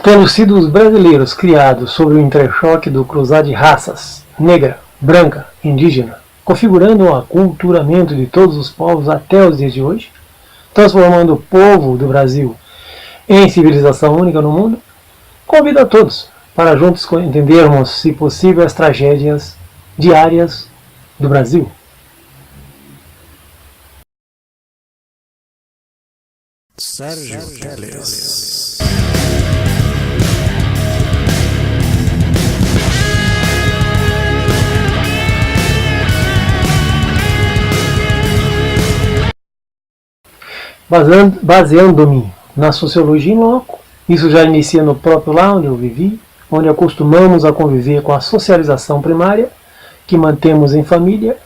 tendo sido os brasileiros criados sob o entrechoque do cruzar de raças, negra, branca, indígena, configurando o aculturamento de todos os povos até os dias de hoje, transformando o povo do Brasil em civilização única no mundo, convido a todos para juntos entendermos, se possível, as tragédias diárias do Brasil. Sérgio Teles. Baseando-me na sociologia em loco, isso já inicia no próprio lar onde eu vivi, onde acostumamos a conviver com a socialização primária, que mantemos em família,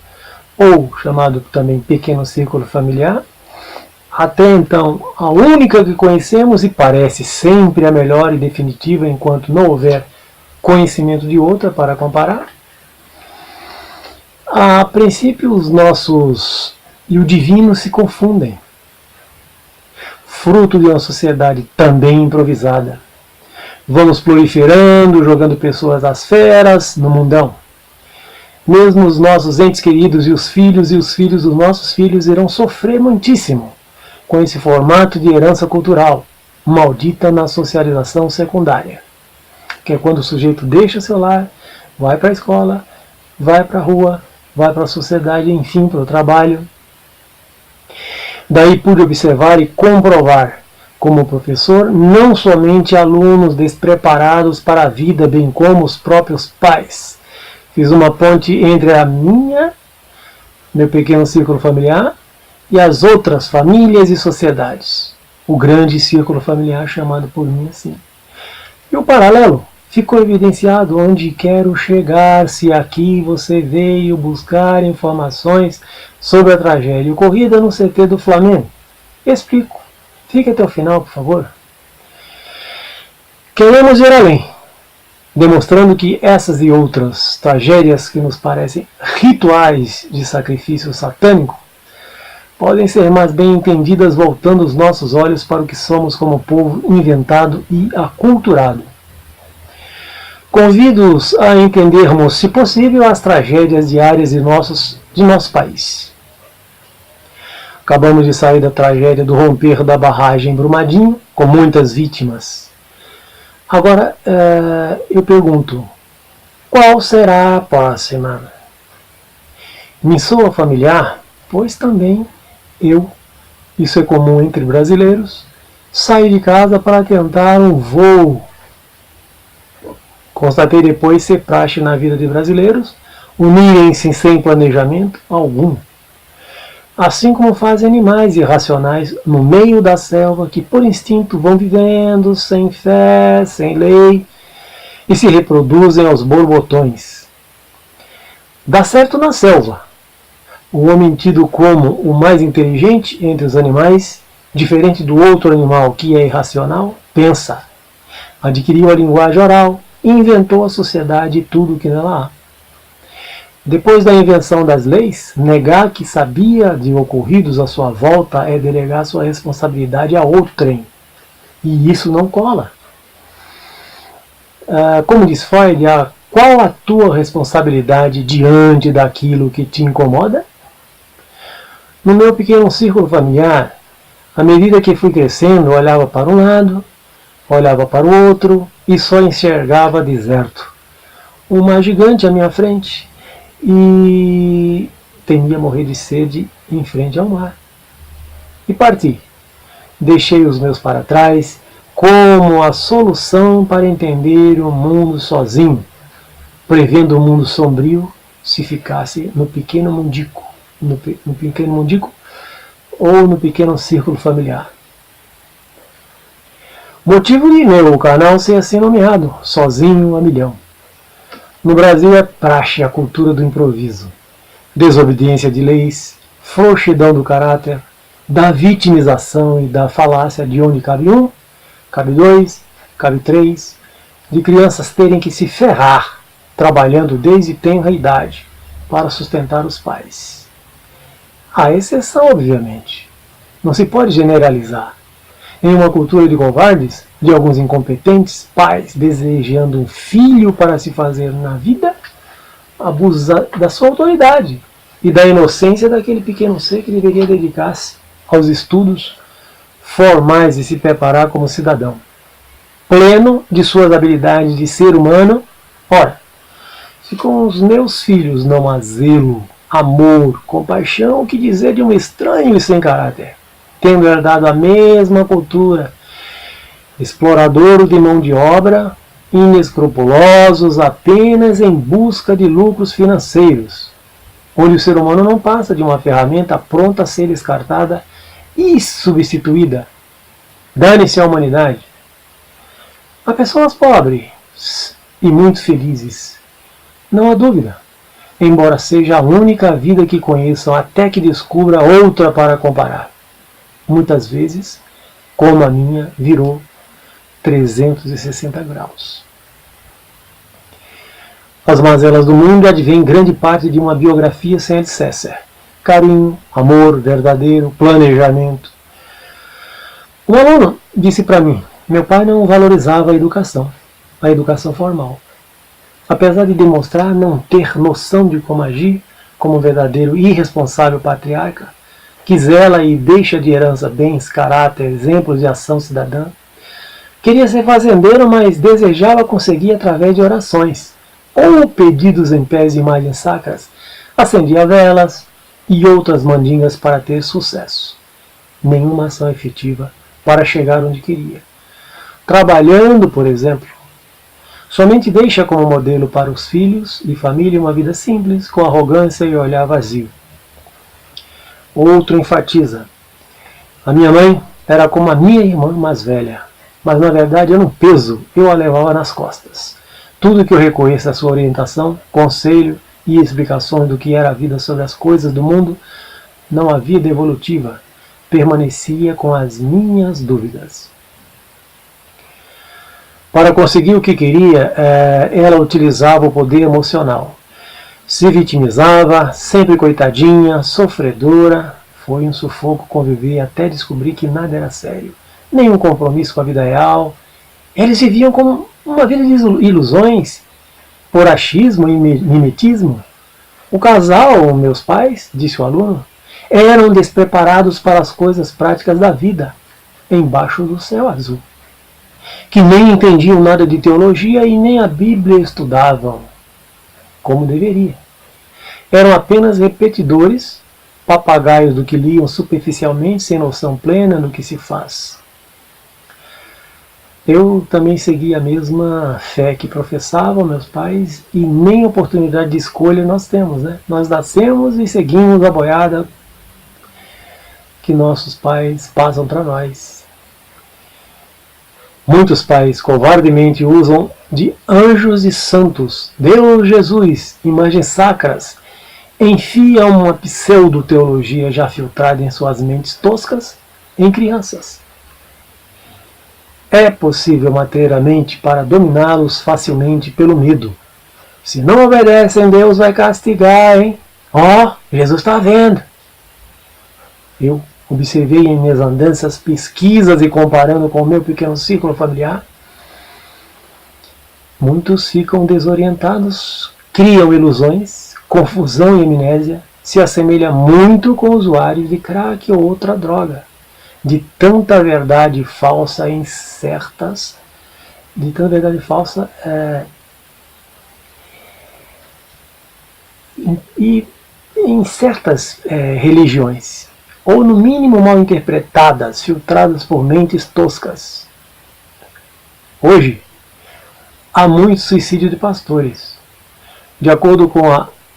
ou chamado também pequeno círculo familiar, até então a única que conhecemos e parece sempre a melhor e definitiva enquanto não houver conhecimento de outra para comparar. A princípio os nossos e o divino se confundem, fruto de uma sociedade também improvisada. Vamos proliferando, jogando pessoas às feras no mundão. Mesmo os nossos entes queridos e os filhos dos nossos filhos irão sofrer muitíssimo com esse formato de herança cultural, maldita na socialização secundária. Que é quando o sujeito deixa seu lar, vai para a escola, vai para a rua, vai para a sociedade, enfim, para o trabalho. Daí pude observar e comprovar, como professor, não somente alunos despreparados para a vida, bem como os próprios pais. Fiz uma ponte entre meu pequeno círculo familiar, e as outras famílias e sociedades. O grande círculo familiar chamado por mim assim. E o paralelo ficou evidenciado onde quero chegar, se aqui você veio buscar informações sobre a tragédia ocorrida no CT do Flamengo. Explico. Fique até o final, por favor. Queremos ir além, demonstrando que essas e outras tragédias que nos parecem rituais de sacrifício satânico podem ser mais bem entendidas voltando os nossos olhos para o que somos como povo inventado e aculturado. Convido-os a entendermos, se possível, as tragédias diárias de nosso país. Acabamos de sair da tragédia do romper da barragem Brumadinho, com muitas vítimas. Agora, eu pergunto, qual será a próxima? Me soa familiar, pois também isso é comum entre brasileiros, saio de casa para tentar um voo. Constatei depois ser praxe na vida de brasileiros unirem-se sem planejamento algum. Assim como fazem animais irracionais no meio da selva que por instinto vão vivendo, sem fé, sem lei, e se reproduzem aos borbotões. Dá certo na selva. O homem tido como o mais inteligente entre os animais, diferente do outro animal que é irracional, pensa, adquiriu a linguagem oral e inventou a sociedade e tudo o que nela há. Depois da invenção das leis, negar que sabia de ocorridos à sua volta é delegar sua responsabilidade a outrem. E isso não cola. Como diz Freud, qual a tua responsabilidade diante daquilo que te incomoda? No meu pequeno círculo familiar, à medida que fui crescendo, olhava para um lado, olhava para o outro e só enxergava deserto. Uma gigante à minha frente e temia morrer de sede em frente ao mar. E parti. Deixei os meus para trás como a solução para entender o mundo sozinho, prevendo um mundo sombrio se ficasse no pequeno mundico, ou no pequeno círculo familiar. Motivo de meu canal ser assim nomeado, Sozinho a Milhão. No Brasil é praxe a cultura do improviso, desobediência de leis, frouxidão do caráter, da vitimização e da falácia de onde cabe um, cabe dois, cabe três, de crianças terem que se ferrar, trabalhando desde tenra idade, para sustentar os pais. Há exceção, obviamente. Não se pode generalizar. Em uma cultura de covardes, de alguns incompetentes pais desejando um filho para se fazer na vida, abusa da sua autoridade e da inocência daquele pequeno ser que deveria dedicar-se aos estudos formais e se preparar como cidadão, pleno de suas habilidades de ser humano. Ora, se com os meus filhos não há zelo, amor, compaixão, o que dizer de um estranho e sem caráter, tendo herdado a mesma cultura, explorador de mão de obra, inescrupulosos apenas em busca de lucros financeiros, onde o ser humano não passa de uma ferramenta pronta a ser descartada e substituída. Dane-se a humanidade. Há pessoas pobres e muito felizes, não há dúvida, embora seja a única vida que conheçam até que descubra outra para comparar. Muitas vezes, como a minha, virou 360 graus. As mazelas do mundo advêm grande parte de uma biografia sem alicerce. Carinho, amor verdadeiro, planejamento. Um aluno disse para mim, meu pai não valorizava a educação formal. Apesar de demonstrar não ter noção de como agir, como um verdadeiro e irresponsável patriarca, que zela e deixa de herança bens, caráter, exemplos de ação cidadã, queria ser fazendeiro, mas desejava conseguir através de orações, ou pedidos em pés de imagens sacras, acendia velas e outras mandingas para ter sucesso. Nenhuma ação efetiva para chegar onde queria. Trabalhando, por exemplo, somente deixa como modelo para os filhos e família uma vida simples, com arrogância e olhar vazio. Outro enfatiza, a minha mãe era como a minha irmã mais velha, mas na verdade era um peso, eu a levava nas costas. Tudo que eu reconheço à sua orientação, conselho e explicações do que era a vida sobre as coisas do mundo, não havia devolutiva, permanecia com as minhas dúvidas. Para conseguir o que queria, ela utilizava o poder emocional. Se vitimizava, sempre coitadinha, sofredora. Foi um sufoco conviver até descobrir que nada era sério. Nenhum compromisso com a vida real. Eles viviam como uma vida de ilusões, por achismo e mimetismo. O casal, meus pais, disse o aluno, eram despreparados para as coisas práticas da vida, embaixo do céu azul, que nem entendiam nada de teologia e nem a Bíblia estudavam como deveria. Eram apenas repetidores, papagaios do que liam superficialmente, sem noção plena do que se faz. Eu também segui a mesma fé que professavam meus pais e nem oportunidade de escolha nós temos, né? Nós nascemos e seguimos a boiada que nossos pais passam para nós. Muitos pais covardemente usam de anjos e santos, Deus, Jesus, imagens sacras, enfiam uma pseudo-teologia já filtrada em suas mentes toscas em crianças. É possível manter a mente para dominá-los facilmente pelo medo. Se não obedecem, Deus vai castigar, hein? Jesus está vendo. Eu observei em minhas andanças, pesquisas e comparando com o meu pequeno círculo familiar, muitos ficam desorientados, criam ilusões, confusão e amnésia, se assemelha muito com usuários de crack ou outra droga, de tanta verdade falsa em certas, em certas religiões, ou no mínimo mal interpretadas, filtradas por mentes toscas. Hoje, há muito suicídio de pastores. De acordo com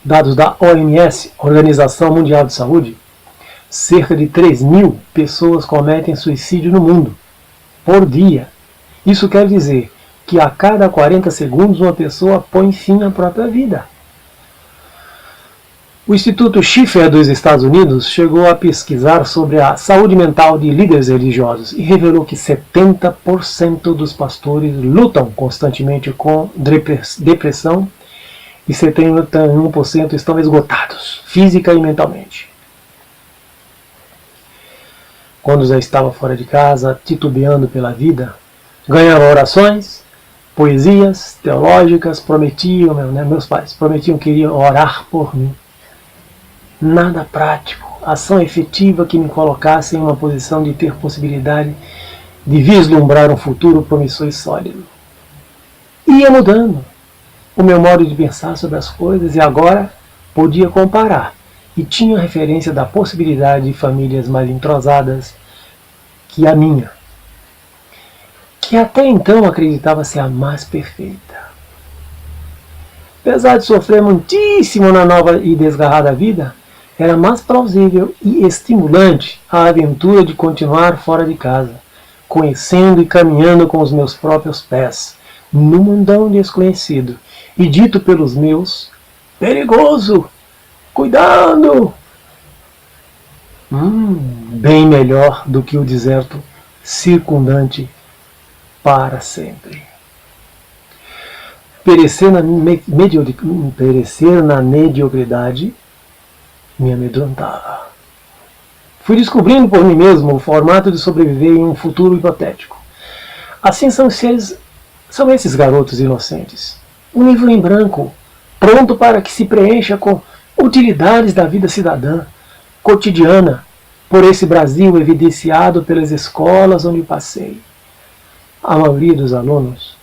dados da OMS, Organização Mundial de Saúde, cerca de 3.000 pessoas cometem suicídio no mundo, por dia. Isso quer dizer que a cada 40 segundos uma pessoa põe fim à própria vida. O Instituto Schiffer dos Estados Unidos chegou a pesquisar sobre a saúde mental de líderes religiosos e revelou que 70% dos pastores lutam constantemente com depressão e 71% estão esgotados, física e mentalmente. Quando já estava fora de casa, titubeando pela vida, Ganhava orações, poesias teológicas, prometiam, meus pais prometiam que iriam orar por mim. Nada prático, ação efetiva que me colocasse em uma posição de ter possibilidade de vislumbrar um futuro promissor e sólido. Ia mudando o meu modo de pensar sobre as coisas e agora podia comparar e tinha referência da possibilidade de famílias mais entrosadas que a minha, que até então acreditava ser a mais perfeita. Apesar de sofrer muitíssimo na nova e desgarrada vida, era mais plausível e estimulante a aventura de continuar fora de casa, conhecendo e caminhando com os meus próprios pés, no mundão desconhecido, e dito pelos meus, perigoso, cuidado! Bem melhor do que o deserto circundante para sempre. Perecer na mediocridade me amedrontava. Fui descobrindo por mim mesmo o formato de sobreviver em um futuro hipotético. Assim são esses garotos inocentes. Um livro em branco, pronto para que se preencha com utilidades da vida cidadã, cotidiana, por esse Brasil evidenciado pelas escolas onde passei. A maioria dos alunos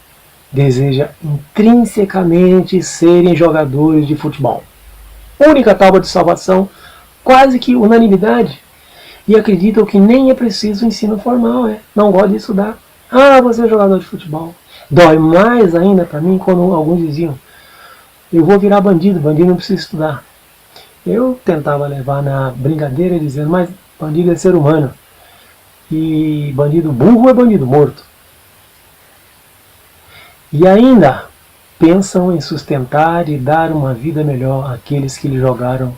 deseja intrinsecamente serem jogadores de futebol. Única tábua de salvação, quase que unanimidade. E acreditam que nem é preciso ensino formal, não gosta de estudar. Você é jogador de futebol. Dói mais ainda para mim quando alguns diziam, eu vou virar bandido, bandido não precisa estudar. Eu tentava levar na brincadeira dizendo, mas bandido é ser humano. E bandido burro é bandido morto. E ainda pensam em sustentar e dar uma vida melhor àqueles que lhe jogaram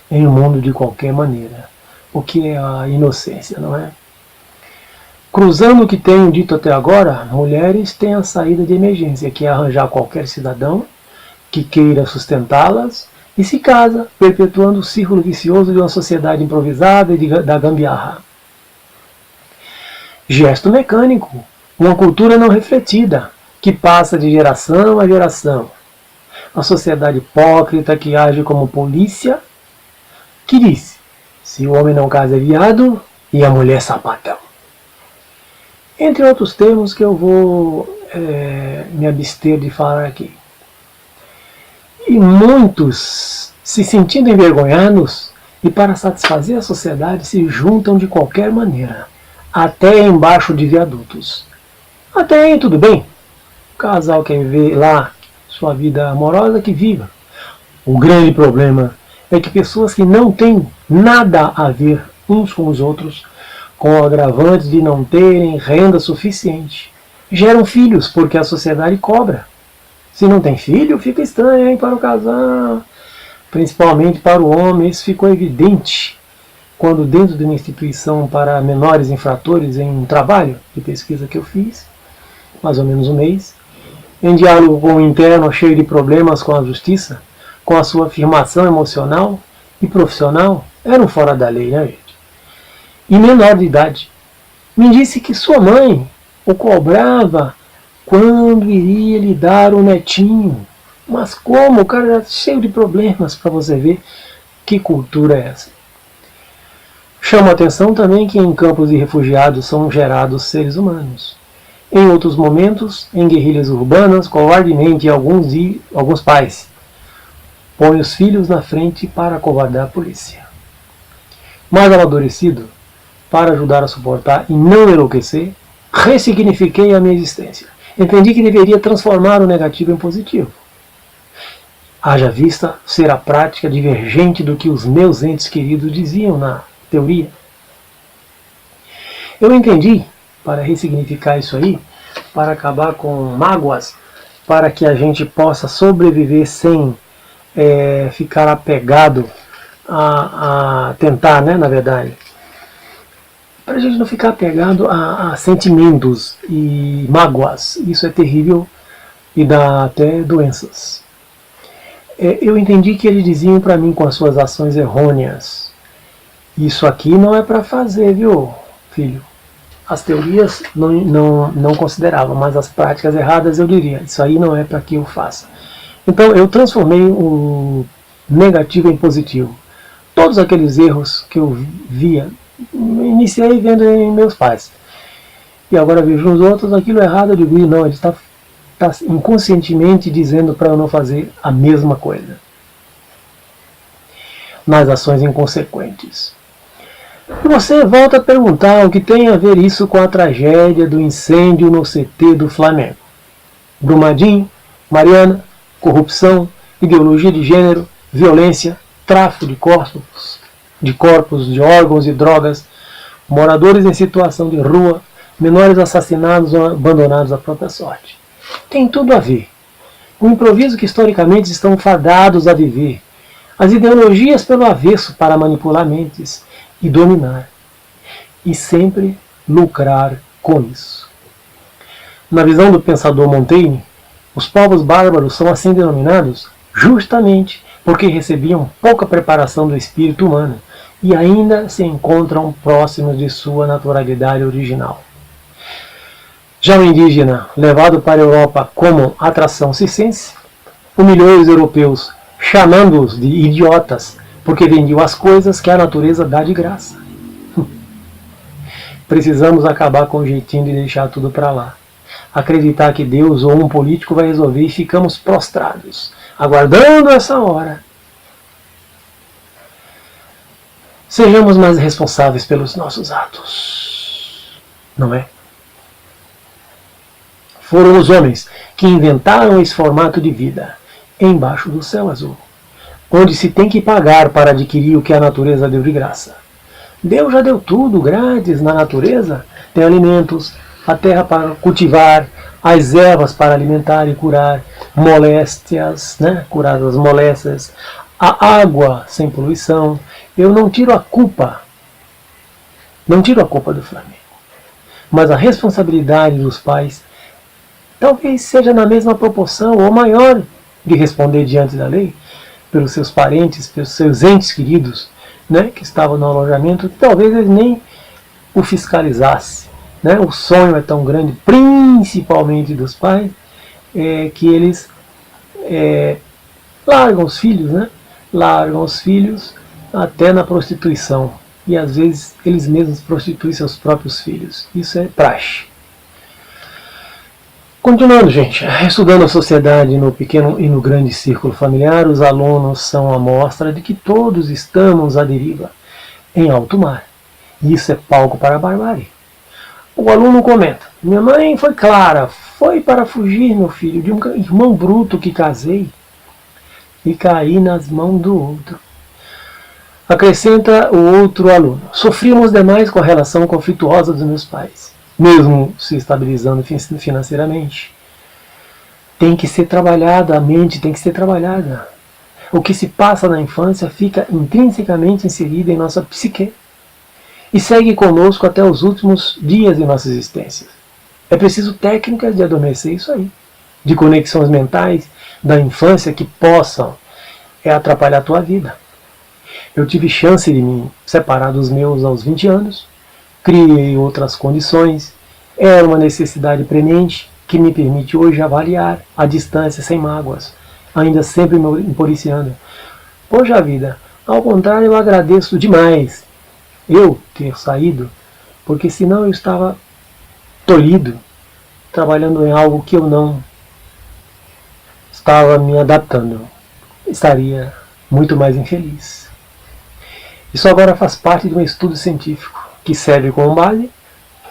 em um mundo de qualquer maneira. O que é a inocência, não é? Cruzando o que tenho dito até agora, mulheres têm a saída de emergência, que é arranjar qualquer cidadão que queira sustentá-las e se casa, perpetuando o círculo vicioso de uma sociedade improvisada e da gambiarra. Gesto mecânico, uma cultura não refletida, que passa de geração a geração. A sociedade hipócrita que age como polícia, que diz, se o homem não casa é viado e a mulher sapatão. Entre outros termos que eu vou me abster de falar aqui. E muitos, se sentindo envergonhados e para satisfazer a sociedade, se juntam de qualquer maneira, até embaixo de viadutos. Até aí tudo bem. O casal quer viver lá sua vida amorosa, que viva. O grande problema é que pessoas que não têm nada a ver uns com os outros, com o agravante de não terem renda suficiente, geram filhos porque a sociedade cobra. Se não tem filho, fica estranho para o casal. Principalmente para o homem, isso ficou evidente quando dentro de uma instituição para menores infratores, em um trabalho de pesquisa que eu fiz, mais ou menos um mês, em diálogo com o interno cheio de problemas com a justiça, com a sua afirmação emocional e profissional, era um fora da lei, né, gente? E menor de idade, me disse que sua mãe o cobrava quando iria lhe dar o netinho. Mas como? O cara era cheio de problemas, para você ver que cultura é essa. Chama a atenção também que em campos de refugiados são gerados seres humanos. Em outros momentos, em guerrilhas urbanas, covardemente alguns pais põem os filhos na frente para acovardar a polícia. Mais amadurecido, para ajudar a suportar e não enlouquecer, ressignifiquei a minha existência. Entendi que deveria transformar o negativo em positivo. Haja vista ser a prática divergente do que os meus entes queridos diziam na teoria. Eu entendi, para ressignificar isso aí, para acabar com mágoas, para que a gente possa sobreviver sem ficar apegado a tentar, na verdade, para a gente não ficar apegado a sentimentos e mágoas. Isso é terrível e dá até doenças. Eu entendi que eles diziam para mim com as suas ações errôneas, isso aqui não é para fazer, viu, filho? as teorias não consideravam, mas as práticas erradas eu diria, isso aí não é para que eu faça. Então eu transformei o negativo em positivo. Todos aqueles erros que eu via, iniciei vendo em meus pais. E agora vejo nos outros aquilo errado, eu digo, não, ele está inconscientemente dizendo para eu não fazer a mesma coisa. Nas ações inconsequentes. E você volta a perguntar o que tem a ver isso com a tragédia do incêndio no CT do Flamengo. Brumadinho, Mariana, corrupção, ideologia de gênero, violência, tráfico de corpos, de órgãos e drogas, moradores em situação de rua, menores assassinados ou abandonados à própria sorte. Tem tudo a ver. O improviso que historicamente estão fadados a viver, as ideologias pelo avesso para manipular mentes e dominar, e sempre lucrar com isso. Na visão do pensador Montaigne, os povos bárbaros são assim denominados justamente porque recebiam pouca preparação do espírito humano e ainda se encontram próximos de sua naturalidade original. Já o indígena, levado para a Europa como atração circense, humilhou os europeus, chamando-os de idiotas, porque vendiam as coisas que a natureza dá de graça. Precisamos acabar com o jeitinho de deixar tudo para lá. Acreditar que Deus ou um político vai resolver e ficamos prostrados, aguardando essa hora. Sejamos mais responsáveis pelos nossos atos. Não é? Foram os homens que inventaram esse formato de vida, embaixo do céu azul, onde se tem que pagar para adquirir o que a natureza deu de graça. Deus já deu tudo grátis na natureza. Tem alimentos, a terra para cultivar, as ervas para alimentar e curar moléstias, né? Curar as moléstias, a água sem poluição. Eu não tiro a culpa do Flamengo, mas a responsabilidade dos pais talvez seja na mesma proporção ou maior de responder diante da lei pelos seus parentes, pelos seus entes queridos, né, que estavam no alojamento, que talvez eles nem o fiscalizassem. Né? O sonho é tão grande, principalmente dos pais, que eles largam os filhos, né? Largam os filhos até na prostituição. E às vezes eles mesmos prostituem seus próprios filhos. Isso é praxe. Continuando, gente, estudando a sociedade no pequeno e no grande círculo familiar, os alunos são a mostra de que todos estamos à deriva, em alto mar. E isso é palco para a barbárie. O aluno comenta: minha mãe foi clara, foi para fugir, meu filho, de um irmão bruto que casei e caí nas mãos do outro. Acrescenta o outro aluno: sofríamos demais com a relação conflituosa dos meus pais, mesmo se estabilizando financeiramente. Tem que ser trabalhada, a mente tem que ser trabalhada. O que se passa na infância fica intrinsecamente inserido em nossa psique e segue conosco até os últimos dias de nossa existência. É preciso técnicas de adormecer isso aí, de conexões mentais da infância que possam atrapalhar a tua vida. Eu tive chance de me separar dos meus aos 20 anos, criei outras condições, era uma necessidade premente que me permite hoje avaliar a distância sem mágoas, ainda sempre me empoliciando. Poxa vida, ao contrário, eu agradeço demais eu ter saído, porque senão eu estava tolhido, trabalhando em algo que eu não estava me adaptando. Estaria muito mais infeliz. Isso agora faz parte de um estudo científico, que serve como base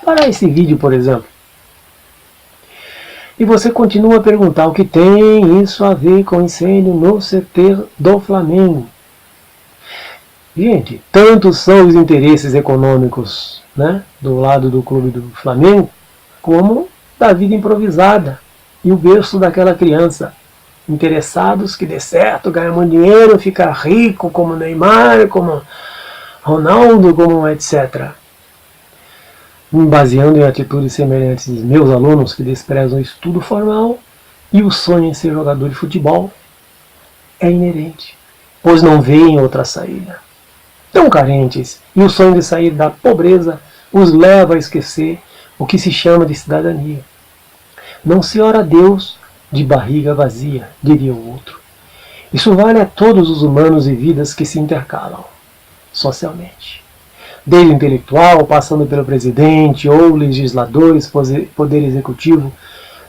para esse vídeo, por exemplo. E você continua a perguntar o que tem isso a ver com o incêndio no CT do Flamengo. Gente, tantos são os interesses econômicos, né, do lado do clube do Flamengo, como da vida improvisada e o berço daquela criança. Interessados que dê certo, ganhar muito dinheiro, ficar rico como Neymar, como Ronaldo, como etc. Me baseando em atitudes semelhantes dos meus alunos que desprezam o estudo formal e o sonho em ser jogador de futebol é inerente, pois não veem outra saída. Tão carentes, e o sonho de sair da pobreza os leva a esquecer o que se chama de cidadania. Não se ora a Deus de barriga vazia, diria o outro. Isso vale a todos os humanos e vidas que se intercalam socialmente. Desde o intelectual, passando pelo presidente ou legisladores, poder executivo,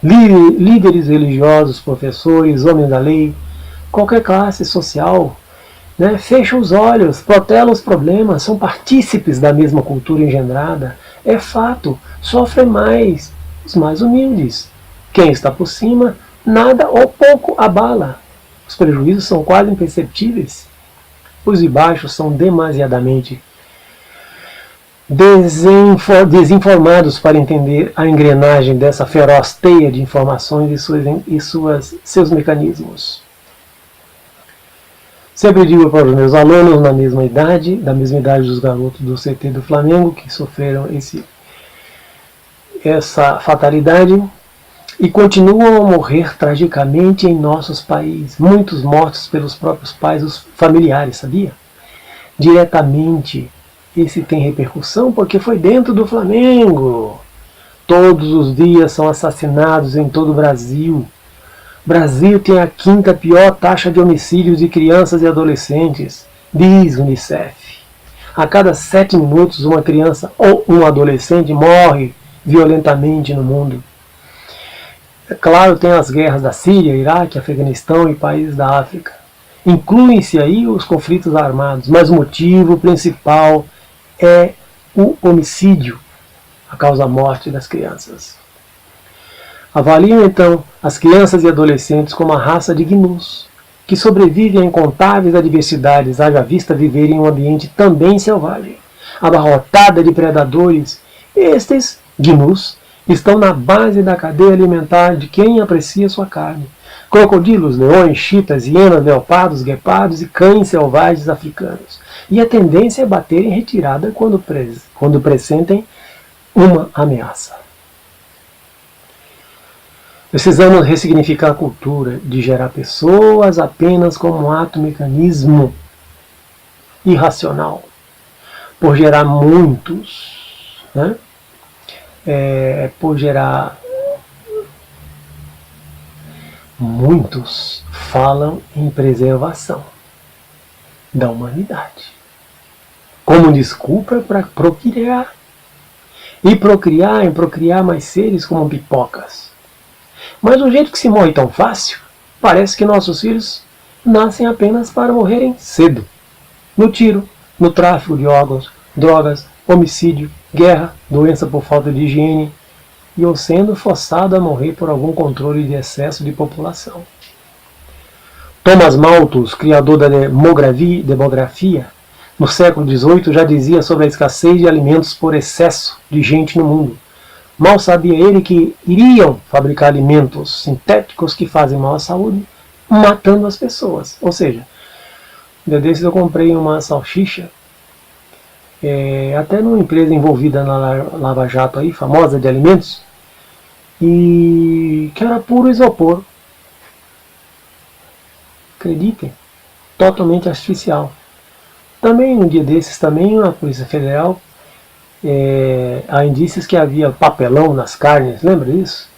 líderes religiosos, professores, homens da lei, qualquer classe social, né, fecha os olhos, protela os problemas, são partícipes da mesma cultura engendrada. É fato, sofrem mais os mais humildes. Quem está por cima, nada ou pouco abala. Os prejuízos são quase imperceptíveis. Os de baixo são demasiadamente desinformados para entender a engrenagem dessa feroz teia de informações e seus mecanismos. Sempre digo para os meus alunos da mesma idade dos garotos do CT do Flamengo, que sofreram essa fatalidade e continuam a morrer tragicamente em nossos países. Muitos mortos pelos próprios pais, os familiares, sabia? Diretamente. Esse tem repercussão porque foi dentro do Flamengo. Todos os dias são assassinados em todo o Brasil. O Brasil tem a 5ª pior taxa de homicídios de crianças e adolescentes, diz Unicef. A cada 7 minutos uma criança ou um adolescente morre violentamente no mundo. É claro, tem as guerras da Síria, Iraque, Afeganistão e países da África. Incluem-se aí os conflitos armados, mas o motivo principal é o homicídio, a causa-morte das crianças. Avaliam então as crianças e adolescentes como a raça de gnus, que sobrevive a incontáveis adversidades, haja vista viver em um ambiente também selvagem, abarrotada de predadores. Estes gnus estão na base da cadeia alimentar de quem aprecia sua carne. Crocodilos, leões, chitas, hienas, leopardos, guepardos e cães selvagens africanos. E a tendência é bater em retirada quando pressentem uma ameaça. Precisamos ressignificar a cultura de gerar pessoas apenas como um ato mecanismo irracional. Por gerar muitos, né? Muitos falam em preservação da humanidade como desculpa para procriar. E procriar mais seres como pipocas. Mas do jeito que se morre tão fácil, parece que nossos filhos nascem apenas para morrerem cedo. No tiro, no tráfico de órgãos, drogas, homicídio, guerra, doença por falta de higiene, e ou sendo forçado a morrer por algum controle de excesso de população. Thomas Malthus, criador da demografia, no século XVIII já dizia sobre a escassez de alimentos por excesso de gente no mundo. Mal sabia ele que iriam fabricar alimentos sintéticos que fazem mal à saúde, matando as pessoas. Ou seja, um dia desses eu comprei uma salsicha, até numa empresa envolvida na Lava Jato aí, famosa de alimentos, e que era puro isopor. Acreditem, totalmente artificial. Também, um dia desses, também a Polícia Federal, há indícios que havia papelão nas carnes, lembra disso?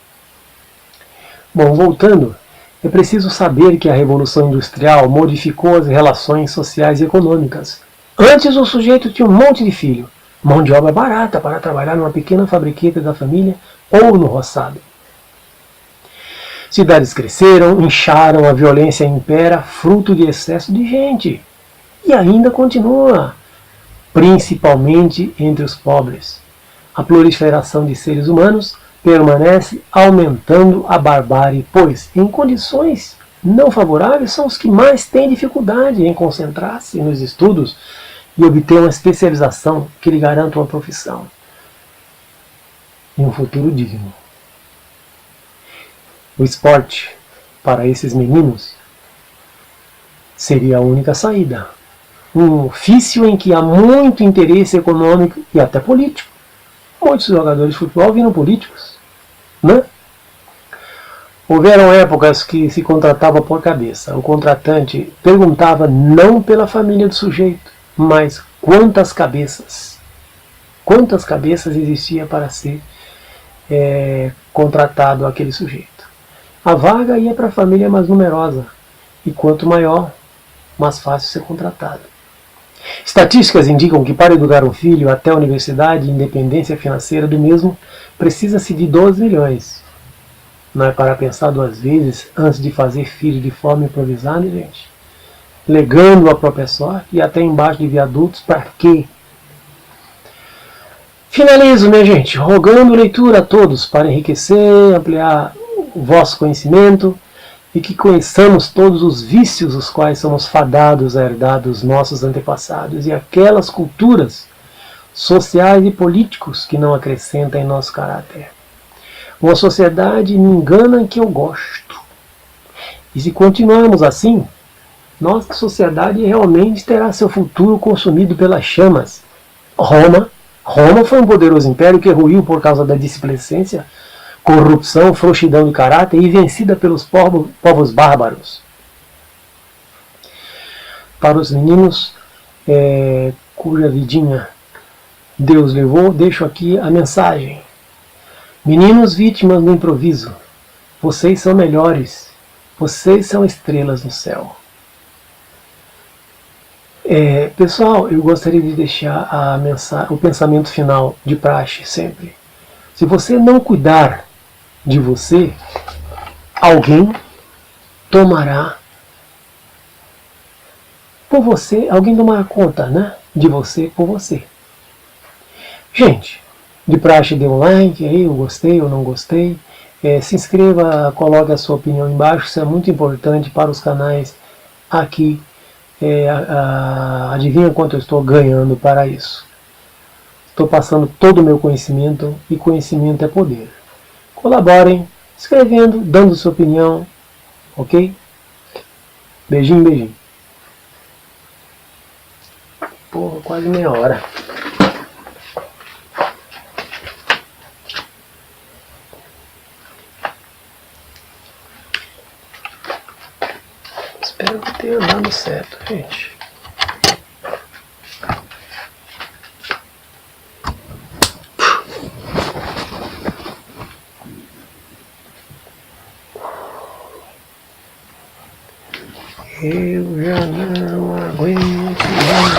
Bom, voltando, é preciso saber que a Revolução Industrial modificou as relações sociais e econômicas. Antes o sujeito tinha um monte de filho, mão de obra barata para trabalhar numa pequena fabriqueta da família ou no roçado. Cidades cresceram, incharam, a violência impera, fruto de excesso de gente. E ainda continua, principalmente entre os pobres. A proliferação de seres humanos permanece aumentando a barbárie, pois, em condições não favoráveis, são os que mais têm dificuldade em concentrar-se nos estudos e obter uma especialização que lhe garanta uma profissão e um futuro digno. O esporte, para esses meninos, seria a única saída. Um ofício em que há muito interesse econômico e até político. Muitos jogadores de futebol viram políticos, né? Houveram épocas que se contratava por cabeça. O contratante perguntava não pela família do sujeito, mas quantas cabeças existia para ser contratado aquele sujeito. A vaga ia para a família mais numerosa, e quanto maior, mais fácil ser contratado. Estatísticas indicam que para educar um filho até a universidade e independência financeira do mesmo, precisa-se de 12 milhões. Não é para pensar duas vezes antes de fazer filho de forma improvisada, gente? Legando a própria sorte e até embaixo de viadutos, para quê? Finalizo, minha gente, rogando leitura a todos para enriquecer, ampliar o vosso conhecimento e que conheçamos todos os vícios os quais somos fadados a herdar dos nossos antepassados e aquelas culturas sociais e políticos que não acrescentam em nosso caráter. Uma sociedade me engana que eu gosto. E se continuarmos assim, nossa sociedade realmente terá seu futuro consumido pelas chamas. Roma foi um poderoso império que ruiu por causa da displicência, corrupção, frouxidão de caráter e vencida pelos povos bárbaros. Para os meninos cuja vidinha Deus levou, deixo aqui a mensagem. Meninos vítimas do improviso, vocês são melhores, vocês são estrelas no céu. Pessoal, eu gostaria de deixar o pensamento final de praxe sempre. Se você não cuidar de você, alguém tomará por você, alguém tomará conta, né, de você por você. Gente, de praxe dê um like aí, eu gostei ou não gostei. Se inscreva, coloque a sua opinião embaixo, isso é muito importante para os canais aqui. Adivinha quanto eu estou ganhando para isso? Estou passando todo o meu conhecimento e conhecimento é poder. Colaborem, escrevendo, dando sua opinião, ok? Beijinho, beijinho. Porra, quase meia hora. Espero que tenha dado certo, gente. Eu já não aguento mais.